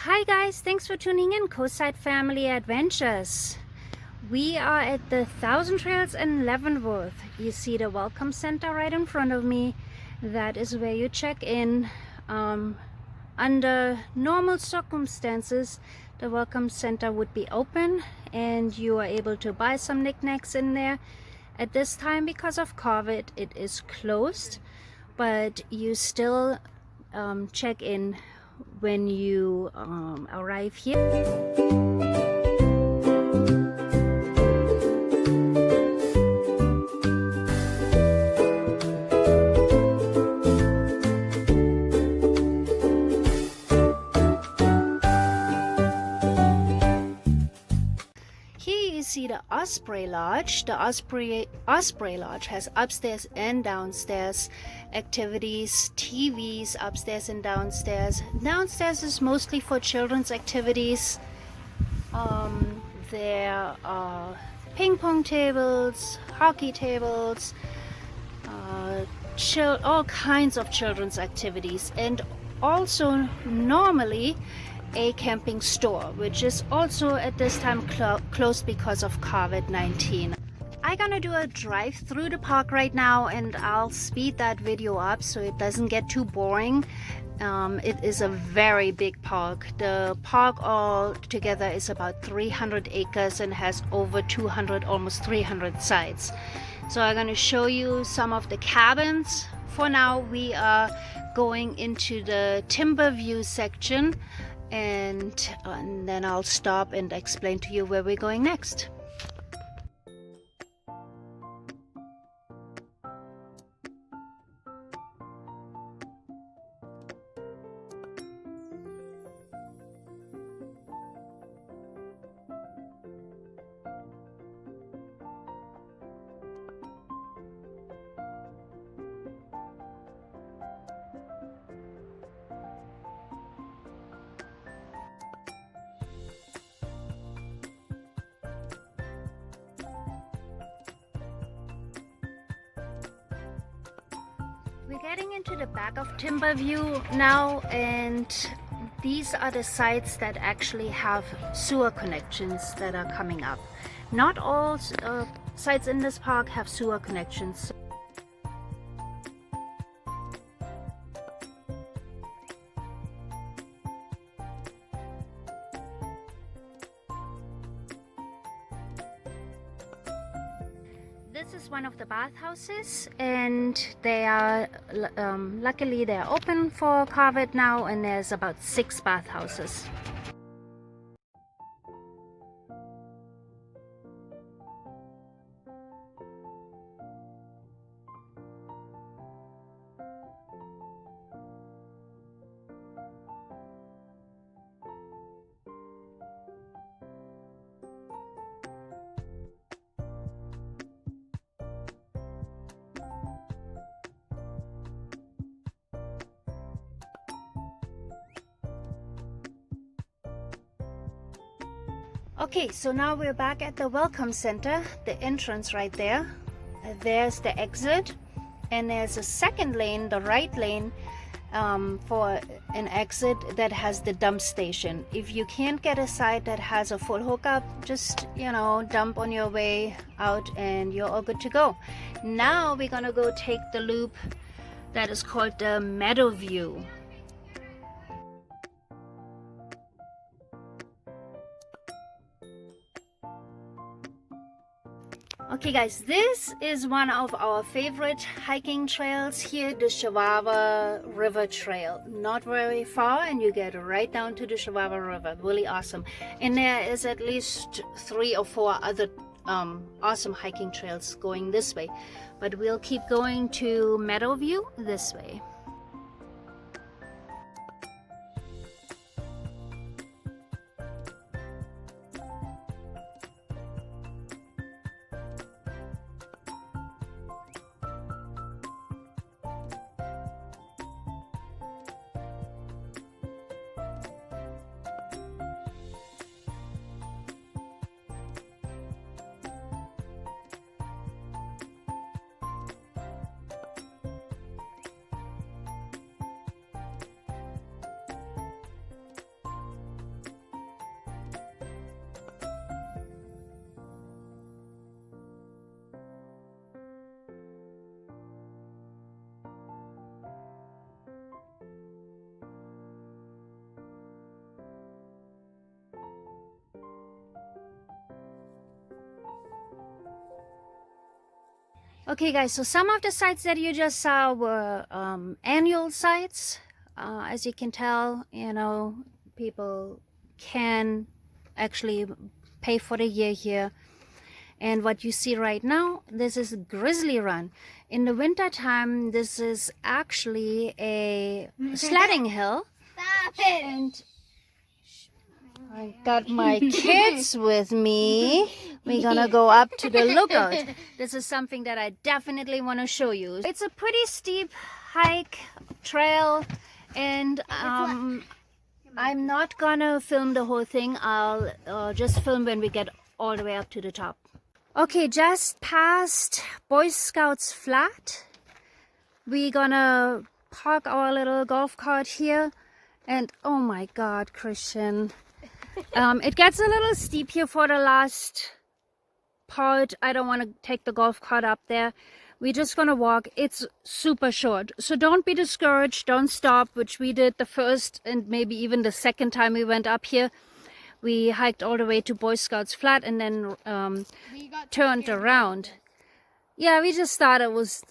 Hi guys, thanks for tuning in Coastside Family Adventures. We are at the Thousand Trails in Leavenworth. You see the welcome center right in front of me. That is where you check in. Under normal circumstances, the welcome center would be open and you are able to buy some knickknacks in there. At this time, because of COVID, it is closed, but you still check in when you arrive here. See the Osprey Lodge. The Osprey Lodge has upstairs and downstairs activities, TVs upstairs and downstairs. Downstairs is mostly for children's activities. There are ping pong tables, hockey tables, all kinds of children's activities, and also normally a camping store, which is also at this time closed because of COVID-19. I'm gonna do a drive through the park right now, and I'll speed that video up so it doesn't get too boring. It is a very big park. The park altogether is about 300 acres and has over 200, almost 300 sites. So I'm gonna show you some of the cabins. For now, we are going into the timber view section, and then I'll stop and explain to you where we're going next. We're getting into the back of Timber View now, and these are the sites that actually have sewer connections that are coming up. Not all sites in this park have sewer connections. This is one of the bathhouses, and they are luckily they're open for COVID now, and there's about 6 bathhouses. Okay, so now we're back at the welcome center, the entrance right there. There's the exit, and there's a second lane, the right lane, for an exit that has the dump station. If you can't get a site that has a full hookup, just, dump on your way out and you're all good to go. Now we're gonna go take the loop that is called the Meadow View. Okay guys, this is one of our favorite hiking trails here, the Chihuahua River Trail. Not very far, and you get right down to the Chihuahua River. Really awesome. And there is at least 3 or 4 other awesome hiking trails going this way. But we'll keep going to Meadowview this way. Okay guys, so some of the sites that you just saw were annual sites. As you can tell, you know, people can actually pay for the year here. And what you see right now, this is Grizzly Run. In the winter time, this is actually a sledding hill. Stop it! And I got my kids with me. We're gonna go up to the lookout. This is something that I definitely want to show you. It's a pretty steep hike, trail, and I'm not gonna film the whole thing. I'll just film when we get all the way up to the top. Okay, just past Boy Scouts Flat. We're gonna park our little golf cart here. And oh my God, Christian. It gets a little steep here for the last part. I don't want to take the golf cart up there. We're just gonna walk. It's super short, so don't be discouraged. Don't stop, which we did the first and maybe even the second time we went up here. We hiked all the way to Boy Scouts Flat and then turned around. Yeah, we just thought it was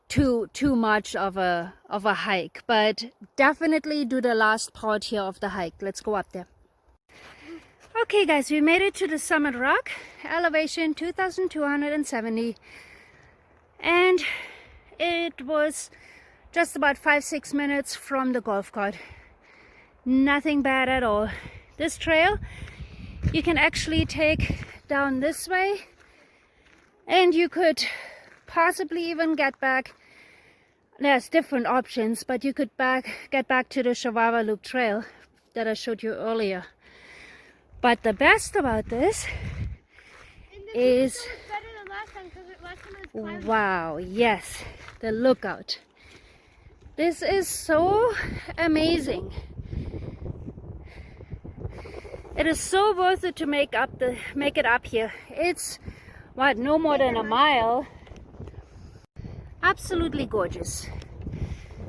too much of a hike, but definitely do the last part here of the hike. Let's go up there. Okay guys, we made it to the summit rock, elevation 2,270, and it was just about 5-6 minutes from the golf cart. Nothing bad at all. This trail you can actually take down this way, and you could possibly even get back. There's different options, but you could get back to the Chihuahua Loop trail that I showed you earlier. But the best about this is, wow, yes, the lookout. This is so amazing. It is so worth it to make it up here. It's what, no more than a mile. Absolutely gorgeous.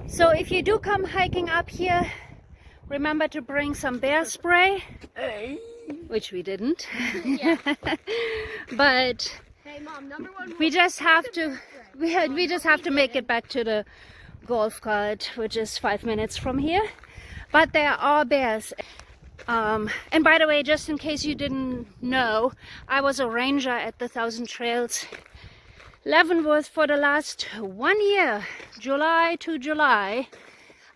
So if you do come hiking up here, remember to bring some bear spray, which we didn't. But Hey, Mom, we just have to make it back to the golf cart, which is 5 minutes from here. But there are bears. And by the way, just in case you didn't know, I was a ranger at the Thousand Trails Leavenworth for the last 1 year, July to July.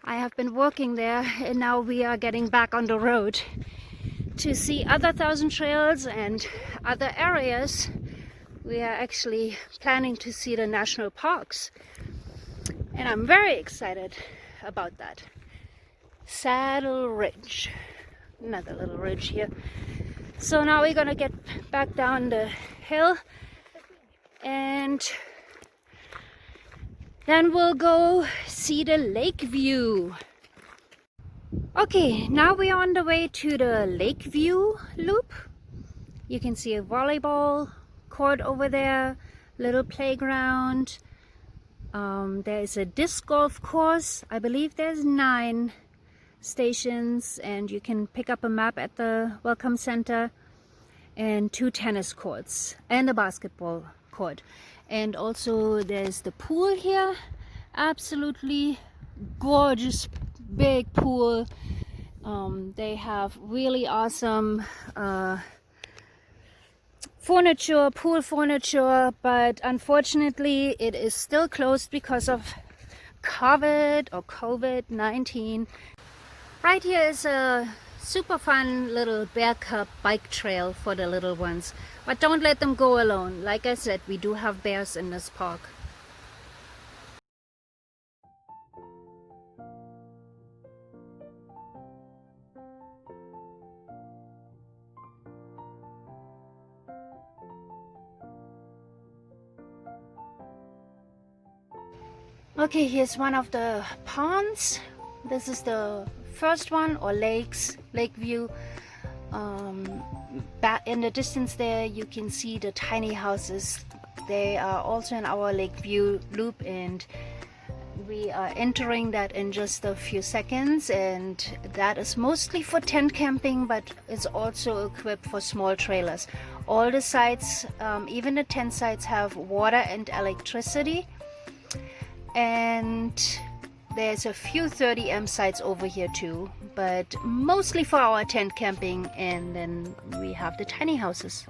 I have been working there, and now we are getting back on the road to see other Thousand Trails and other areas. We are actually planning to see the national parks, and I'm very excited about that. Saddle Ridge, another little ridge here. So now we're gonna get back down the hill, and then we'll go see the lake view. Okay, now we are on the way to the lake view loop. You can see a volleyball court over there, little playground. There is a disc golf course. I believe there's 9 stations, and you can pick up a map at the welcome center, and 2 tennis courts and a basketball court. And also there's the pool here, absolutely gorgeous big pool. They have really awesome pool furniture, but unfortunately it is still closed because of COVID-19. Right here is a super fun little bear cub bike trail for the little ones, but don't let them go alone. Like I said, we do have bears in this park. Okay, here's one of the ponds. This is the first one, or lake view. Back in the distance there you can see the tiny houses. They are also in our lake view loop, and We are entering that in just a few seconds, and that is mostly for tent camping, but it's also equipped for small trailers. All the sites, even the tent sites, have water and electricity, and there's a few 30 amp sites over here too, but mostly for our tent camping. And then we have the tiny houses.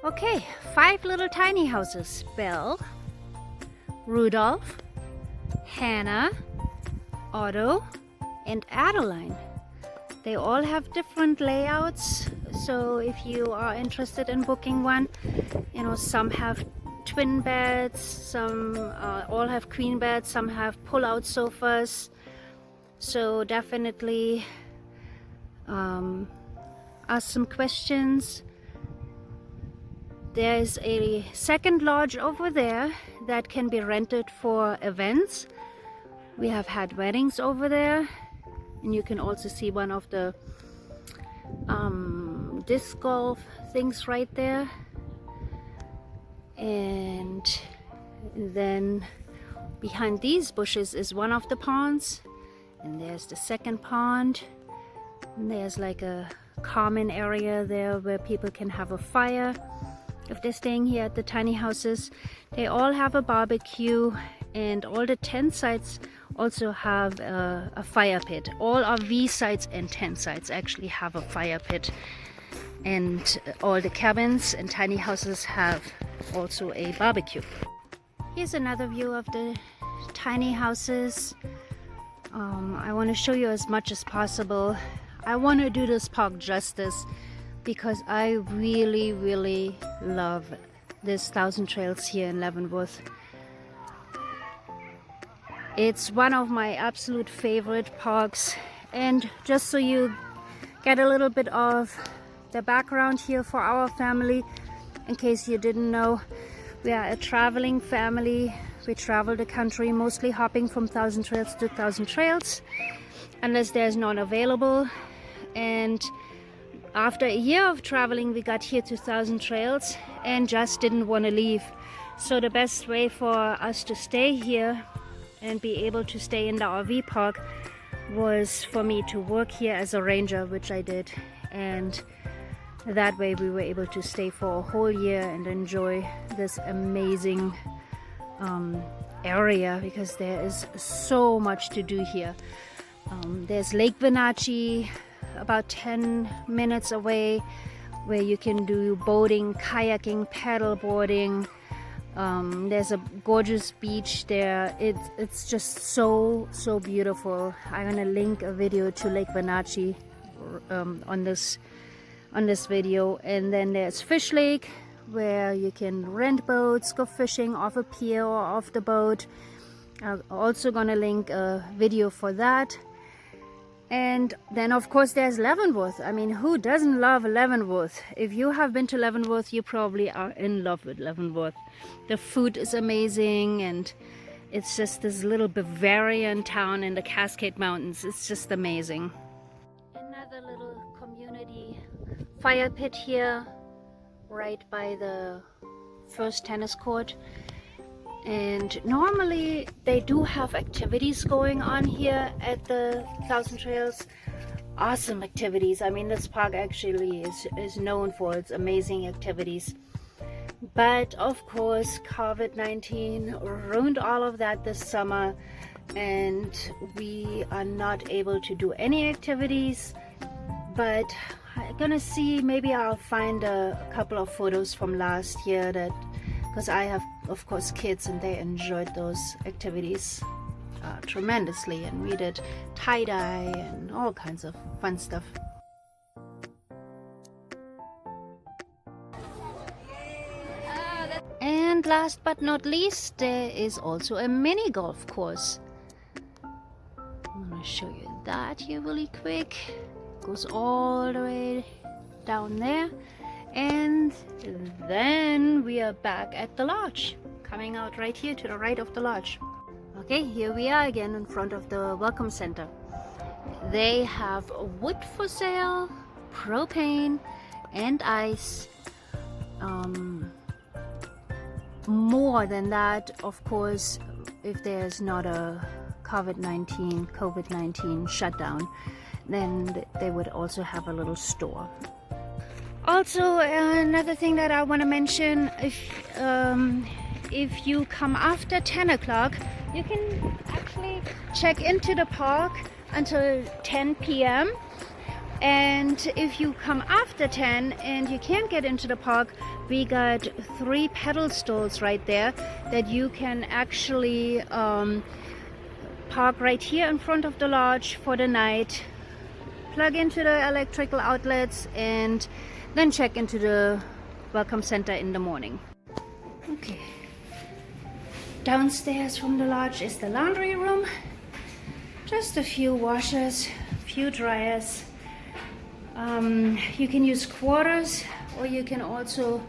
Okay, 5 little tiny houses: Belle, Rudolph, Hannah, Otto, and Adeline. They all have different layouts, so if you are interested in booking one, you know, some have twin beds, some all have queen beds, some have pull-out sofas. So definitely ask some questions. There's a second lodge over there that can be rented for events. We have had weddings over there, and you can also see one of the disc golf things right there. And then behind these bushes is one of the ponds, and there's the second pond, and there's like a common area there where people can have a fire if they're staying here at the tiny houses. They all have a barbecue, and all the tent sites also have a fire pit. All RV sites and tent sites actually have a fire pit, and all the cabins and tiny houses have also a barbecue. Here's another view of the tiny houses. I want to show you as much as possible. I want to do this park justice because I really love this 1,000 Trails here in Leavenworth. It's one of my absolute favorite parks. And just so you get a little bit of the background here for our family, in case you didn't know, we are a traveling family. We travel the country, mostly hopping from 1,000 Trails to 1,000 Trails, unless there's none available. And after a year of traveling, we got here to 1,000 Trails and just didn't want to leave. So the best way for us to stay here and be able to stay in the RV park was for me to work here as a ranger, which I did. And that way we were able to stay for a whole year and enjoy this amazing area, because there is so much to do here. There's Lake Wenatchee about 10 minutes away, where you can do boating, kayaking, paddle boarding. There's a gorgeous beach there. It's just so beautiful. I'm gonna link a video to Lake Wenatchee on this video. And then there's Fish Lake, where you can rent boats, go fishing off a pier or off the boat. I'm also gonna link a video for that. And then of course there's Leavenworth. I mean, who doesn't love Leavenworth? If you have been to Leavenworth, you probably are in love with Leavenworth. The food is amazing, and it's just this little Bavarian town in the Cascade Mountains. It's just amazing. Another little community fire pit here, right by the first tennis court. And normally they do have activities going on here at the 1,000 Trails. Awesome activities. I mean, this park actually is known for its amazing activities. But of course, COVID-19 ruined all of that this summer, and we are not able to do any activities. But I'm gonna see, maybe I'll find a couple of photos from last year, that because I have of course, kids, and they enjoyed those activities tremendously, and we did tie-dye and all kinds of fun stuff. And last but not least, there is also a mini golf course. I'm gonna show you that here really quick. Goes all the way down there, and then we are back at the lodge, coming out right here to the right of the lodge. Okay, here we are again in front of the welcome center. They have wood for sale, propane, and ice. More than that, of course, if there's not a COVID-19 shutdown, then they would also have a little store. Also, another thing that I want to mention, if you come after 10 o'clock, you can actually check into the park until 10 p.m. And if you come after 10 and you can't get into the park, we got 3 pedal stalls right there that you can actually park right here in front of the lodge for the night, plug into the electrical outlets, and then check into the welcome center in the morning. Okay. Downstairs from the lodge is the laundry room. Just a few washers, few dryers. You can use quarters, or you can also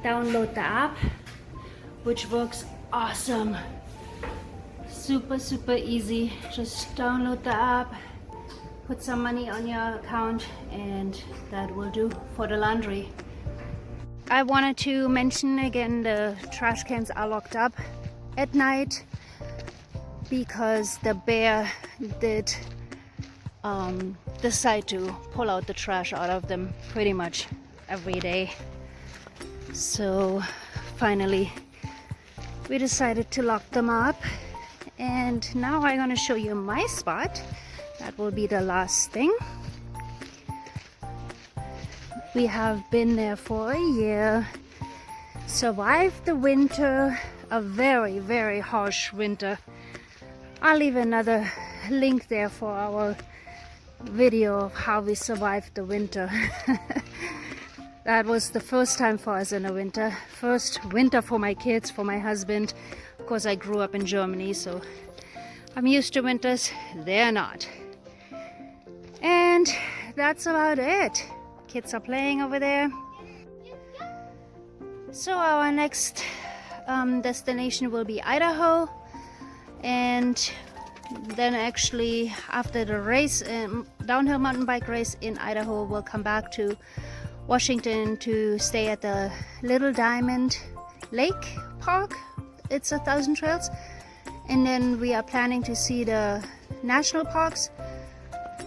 download the app, which works awesome. Super easy. Just download the app, put some money on your account, and that will do for the laundry. I wanted to mention again, the trash cans are locked up at night because the bear did decide to pull out the trash out of them pretty much every day. So finally we decided to lock them up, and now I'm gonna show you my spot. That will be the last thing. We have been there for a year, survived the winter, a very harsh winter. I'll leave another link there for our video of how we survived the winter. That was the first time for us in the winter. First winter for my kids, for my husband. Of course, I grew up in Germany, so I'm used to winters. They're not. And that's about it. Kids are playing over there. So our next destination will be Idaho, and then actually after the race, downhill mountain bike race in Idaho, we'll come back to Washington to stay at the Little Diamond Lake Park. It's 1,000 trails, and then we are planning to see the national parks.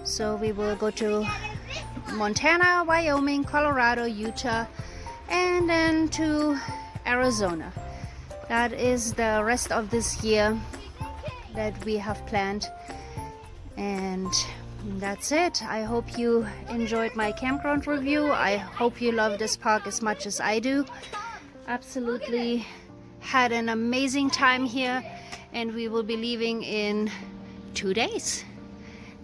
So we will go to Montana, Wyoming, Colorado, Utah, and then to Arizona. That is the rest of this year that we have planned, and that's it. I hope you enjoyed my campground review. I hope you love this park as much as I do. Absolutely had an amazing time here, and we will be leaving in 2 days.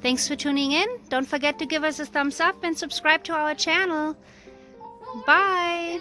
Thanks for tuning in. Don't forget to give us a thumbs up and subscribe to our channel. Bye!